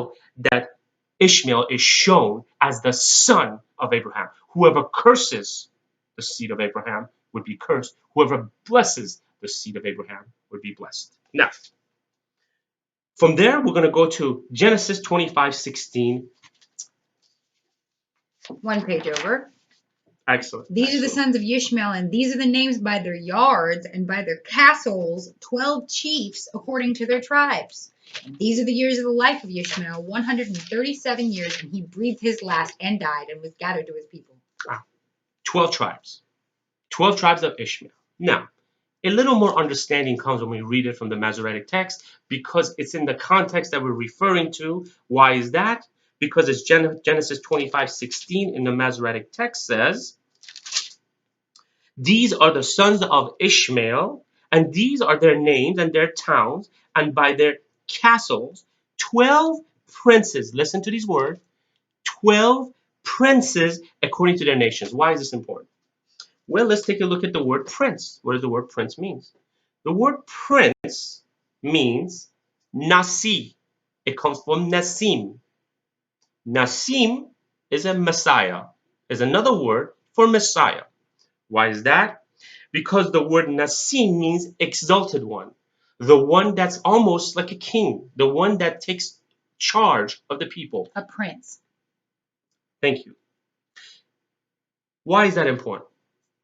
know that Ishmael is shown as the son of Abraham. Whoever curses the seed of Abraham would be cursed. Whoever blesses the seed of Abraham would be blessed. Now, from there, we're going to go to Genesis 25:16. One page over. Excellent. These are the sons of Ishmael, and these are the names by their yards and by their castles, 12 chiefs according to their tribes. And these are the years of the life of Ishmael, 137 years, and he breathed his last and died and was gathered to his people. 12 tribes. 12 tribes of Ishmael. Now, a little more understanding comes when we read it from the Masoretic text because it's in the context that we're referring to. Why is that? Because it's Genesis 25:16 in the Masoretic text says, these are the sons of Ishmael, and these are their names and their towns, and by their castles, 12 princes. Listen to these words. 12 princes according to their nations. Why is this important? Well, let's take a look at the word prince. What does the word prince mean? The word prince means nasi. It comes from nasim. Nasim is a Messiah, is another word for Messiah. Why is that? Because the word nasim means exalted one, the one that's almost like a king, the one that takes charge of the people. A prince. Thank you. Why is that important?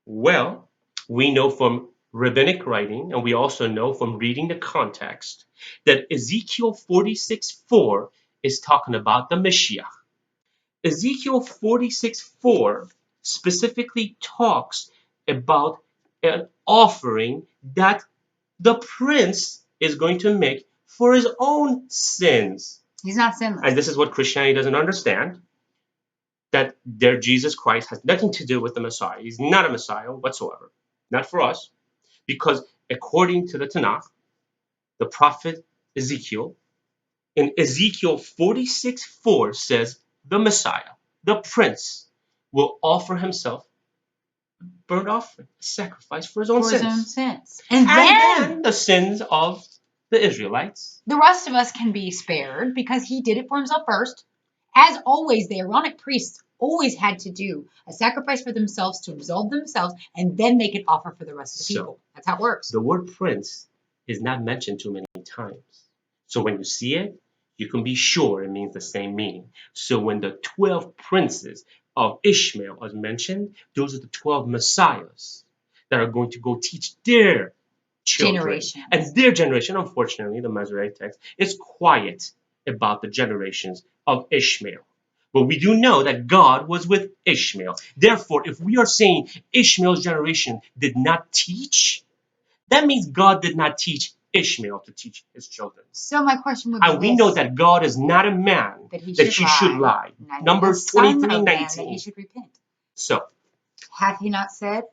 Well, we know from rabbinic writing, and we also know from reading the context, that Ezekiel 46:4 is talking about the Mashiach. Ezekiel 46:4 specifically talks about an offering that the prince is going to make for his own sins. He's not sinless. And this is what Christianity doesn't understand, that their Jesus Christ has nothing to do with the Messiah. He's not a Messiah whatsoever. Not for us. Because according to the Tanakh, the prophet Ezekiel, in Ezekiel 46:4 says, the Messiah, the prince, will offer himself a burnt offering, a sacrifice for his own sins. And then the sins of the Israelites. The rest of us can be spared because he did it for himself first. As always, the Aaronic priests always had to do a sacrifice for themselves to absolve themselves, and then they could offer for the rest of the people. That's how it works. The word prince is not mentioned too many times. So when you see it, you can be sure it means the same meaning. So when the 12 princes of Ishmael are mentioned, those are the 12 messiahs that are going to go teach their children and their generation. Unfortunately, the Masoretic text is quiet about the generations of Ishmael. But we do know that God was with Ishmael. Therefore, if we are saying Ishmael's generation did not teach, that means God did not teach Ishmael to teach his children. So my question would be and we know that God is not a man that he should lie. Numbers 23:19. That he should repent. So, hath he not said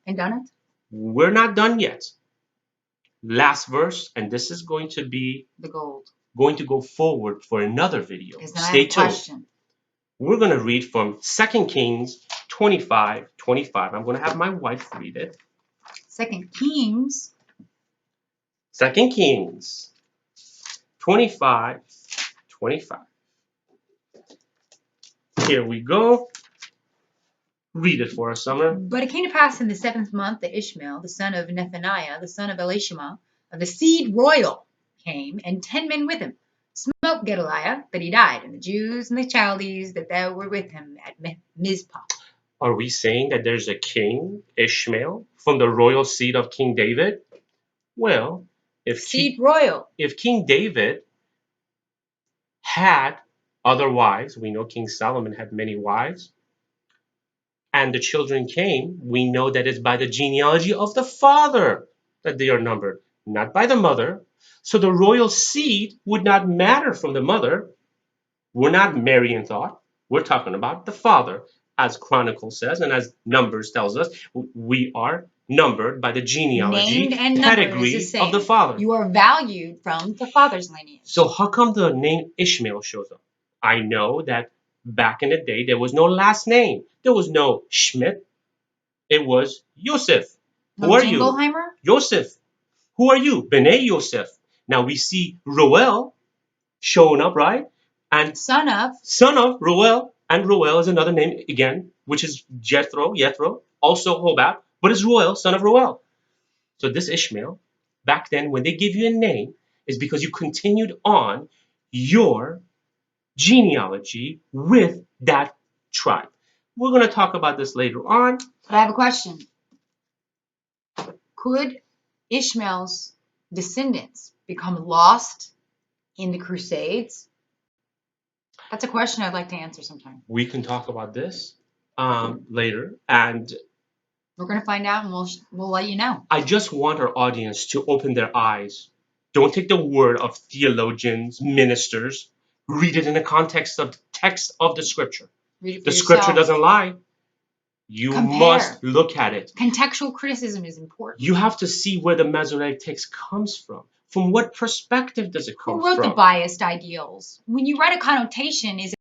and done it? We're not done yet. Last verse, and this is going to be the gold. Going to go forward for another video. Stay tuned. We're going to read from 2 Kings 25:25. I'm going to have my wife read it. 2 Kings 25:25. Here we go. Read it for us, Summer. But it came to pass in the 7th month that Ishmael, the son of Nethaniah, the son of Elishama, of the seed royal, came, and 10 men with him, smote Gedaliah, that he died, and the Jews and the Chaldees that they were with him at Mizpah. Are we saying that there's a king, Ishmael, from the royal seed of King David? Well, if King David had other wives, we know King Solomon had many wives, and the children came, we know that it's by the genealogy of the father that they are numbered, not by the mother. So the royal seed would not matter from the mother. We're not Marian thought. We're talking about the father. As Chronicle says, and as Numbers tells us, we are numbered by the genealogy, pedigree of the father. You are valued from the father's lineage. So how come the name Ishmael shows up? I know that back in the day, there was no last name. There was no Schmidt. It was Yosef. Who are you? Yosef. Who are you? B'nai Yosef. Now we see Roel showing up, right? and Son of Reuel, and Reuel is another name again, which is Jethro, also Hobab, but it's Reuel, son of Reuel. So this Ishmael, back then, when they give you a name, is because you continued on your genealogy with that tribe. We're going to talk about this later on. But I have a question. Could Ishmael's descendants become lost in the Crusades? That's a question I'd like to answer sometime. We can talk about this later, and we're going to find out, and we'll let you know. I just want our audience to open their eyes. Don't take the word of theologians, ministers. Read it in the context of the text of the scripture. Read it for the yourself. Scripture doesn't lie. You must look at it. Contextual criticism is important. You have to see where the Masoretic text comes from. From what perspective does it come from? Who wrote the biased ideals? When you write a connotation, is